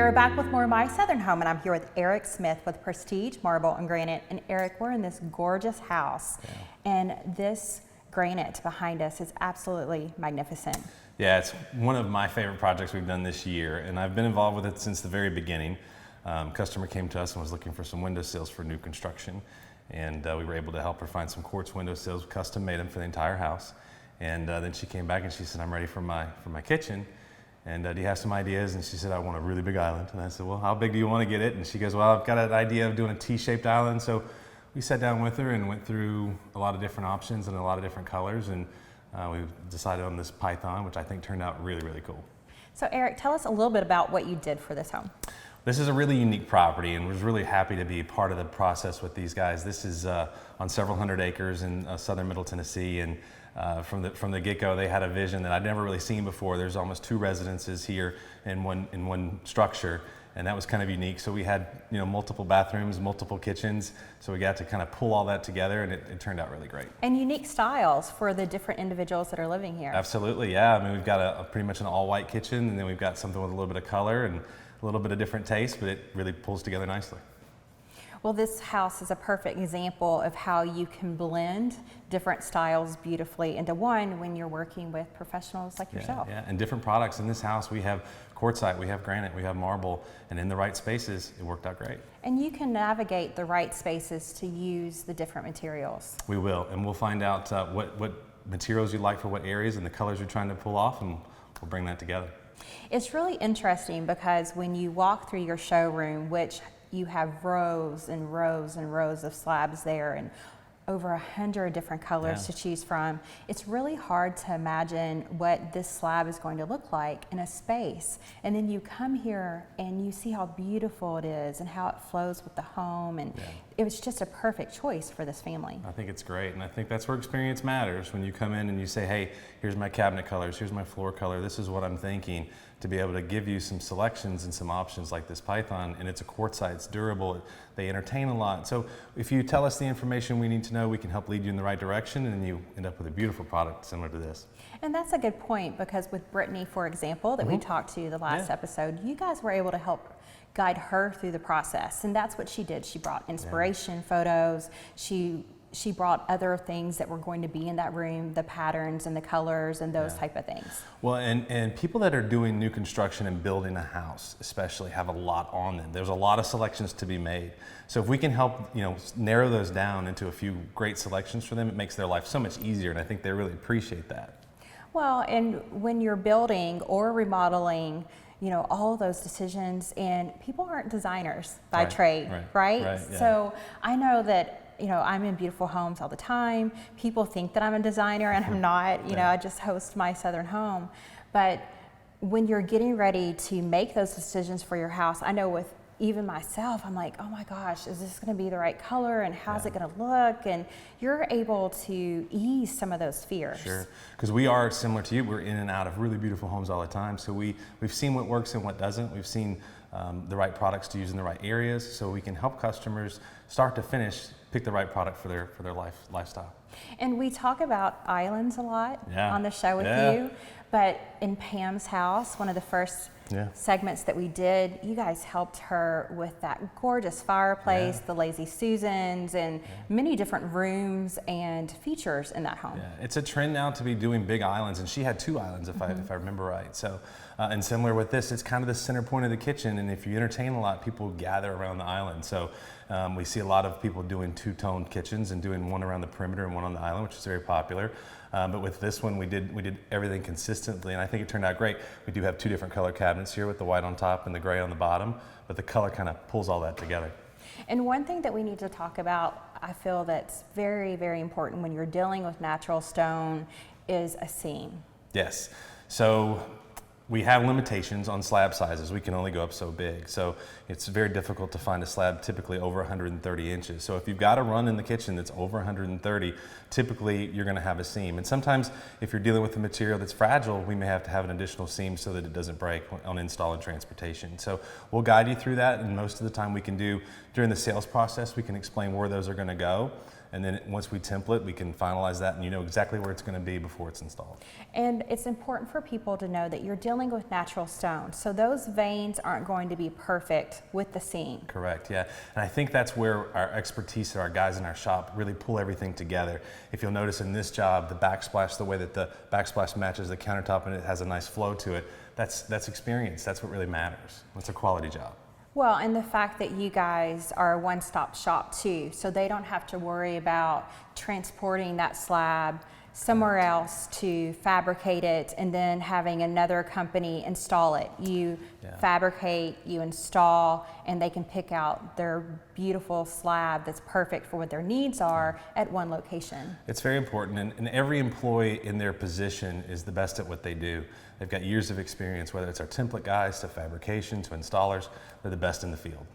We're back with more of My Southern Home, and I'm here with Eric Smith with Prestige Marble and Granite. And Eric, we're in this gorgeous house, and this granite behind us is absolutely magnificent. Yeah, it's one of my favorite projects we've done this year, and I've been involved with it since the very beginning. Customer came to us and was looking for some windowsills for new construction, and we were able to help her find some quartz windowsills, custom made them for the entire house. And then she came back and she said, "I'm ready for my kitchen. And do you have some ideas?" And she said, "I want a really big island." And I said, "Well, how big do you want to get it?" And she goes, "Well, I've got an idea of doing a T-shaped island." So we sat down with her and went through a lot of different options and a lot of different colors, and we decided on this python, which I think turned out really, really cool. So Eric, tell us a little bit about what you did for this home. This is a really unique property, and was really happy to be part of the process with these guys. This is on several hundred acres in southern Middle Tennessee, and from the get-go, they had a vision that I'd never really seen before. There's almost 2 residences here in one structure, and that was kind of unique. So we had multiple bathrooms, multiple kitchens, so we got to kind of pull all that together, and it turned out really great. And unique styles for the different individuals that are living here. Absolutely, yeah. I mean, we've got a pretty much an all-white kitchen, and then we've got something with a little bit of color and a little bit of different taste, but it really pulls together nicely. Well, this house is a perfect example of how you can blend different styles beautifully into one when you're working with professionals like yourself. Yeah, and different products. In this house, we have quartzite, we have granite, we have marble, and in the right spaces, it worked out great. And you can navigate the right spaces to use the different materials. We will, and we'll find out what materials you like for what areas and the colors you're trying to pull off, and we'll bring that together. It's really interesting because when you walk through your showroom, which you have rows and rows and rows of slabs there and over 100 different colors to choose from, it's really hard to imagine what this slab is going to look like in a space. And then you come here and you see how beautiful it is and how it flows with the home, and it was just a perfect choice for this family. I think it's great, and I think that's where experience matters. When you come in and you say, "Hey, here's my cabinet colors, here's my floor color, this is what I'm thinking," to be able to give you some selections and some options like this python, and it's a quartzite, it's durable, they entertain a lot. So if you tell us the information we need to know, we can help lead you in the right direction, and then you end up with a beautiful product similar to this. And that's a good point, because with Brittany, for example, that we talked to the last episode, you guys were able to help guide her through the process, and that's what she did. She brought inspiration photos, she brought other things that were going to be in that room, the patterns and the colors and those type of things. Well, and people that are doing new construction and building a house especially have a lot on them. There's a lot of selections to be made. So if we can help narrow those down into a few great selections for them, it makes their life so much easier, and I think they really appreciate that. Well, and when you're building or remodeling, all those decisions, and people aren't designers by trade, right? So I know that I'm in beautiful homes all the time. People think that I'm a designer, and I'm not. I just host My Southern Home. But when you're getting ready to make those decisions for your house, I know with even myself, I'm like, oh my gosh, is this going to be the right color, and how's it going to look? And you're able to ease some of those fears. Sure, because we are similar to you. We're in and out of really beautiful homes all the time. So we've seen what works and what doesn't. We've seen the right products to use in the right areas, so we can help customers start to finish pick the right product for their lifestyle. And we talk about islands a lot on the show with you, but in Pam's house, one of the first segments that we did, you guys helped her with that gorgeous fireplace, the Lazy Susans, and many different rooms and features in that home. Yeah, it's a trend now to be doing big islands, and she had 2 islands if I remember right. So, and similar with this, it's kind of the center point of the kitchen, and if you entertain a lot, people gather around the island. So we see a lot of people doing 2-toned kitchens and doing one around the perimeter and one on the island, which is very popular. But with this one, we did everything consistently, and I think it turned out great. We do have 2 different color cabinets here with the white on top and the gray on the bottom, but the color kind of pulls all that together. And one thing that we need to talk about, I feel that's very, very important when you're dealing with natural stone, is a seam. Yes. So we have limitations on slab sizes. We can only go up so big. So it's very difficult to find a slab typically over 130 inches. So if you've got a run in the kitchen that's over 130, typically you're going to have a seam. And sometimes if you're dealing with a material that's fragile, we may have to have an additional seam so that it doesn't break on install and transportation. So we'll guide you through that, and most of the time we can do during the sales process, we can explain where those are going to go. And then once we template, we can finalize that, and you know exactly where it's going to be before it's installed. And it's important for people to know that you're dealing with natural stone. So those veins aren't going to be perfect with the seam. Correct, yeah. And I think that's where our expertise, our guys in our shop, really pull everything together. If you'll notice in this job, the backsplash, the way that the backsplash matches the countertop and it has a nice flow to it, that's experience. That's what really matters. It's a quality job. Well, and the fact that you guys are a one-stop shop too, so they don't have to worry about transporting that slab somewhere else to fabricate it and then having another company install it. You fabricate, you install, and they can pick out their beautiful slab that's perfect for what their needs are at one location. It's very important, and every employee in their position is the best at what they do. They've got years of experience, whether it's our template guys to fabrication to installers, they're the best in the field.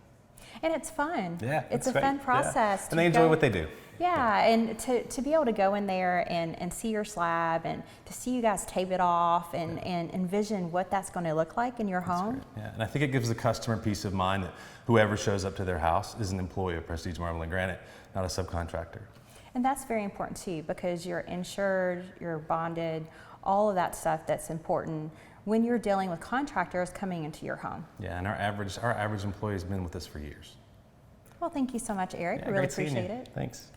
And it's fun. Yeah, it's a fun process. Yeah. And they enjoy what they do. Yeah, and to be able to go in there and see your slab and to see you guys tape it off and envision what that's going to look like in your home. Yeah, and I think it gives the customer peace of mind that whoever shows up to their house is an employee of Prestige Marble and Granite, not a subcontractor. And that's very important too, because you're insured, you're bonded, all of that stuff that's important when you're dealing with contractors coming into your home. Yeah, and our average employee has been with us for years. Well, thank you so much, Eric. Yeah, I really appreciate it. Thanks.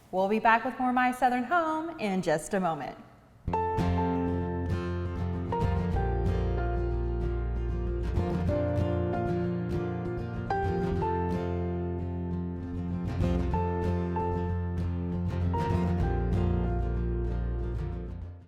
We'll be back with more My Southern Home in just a moment.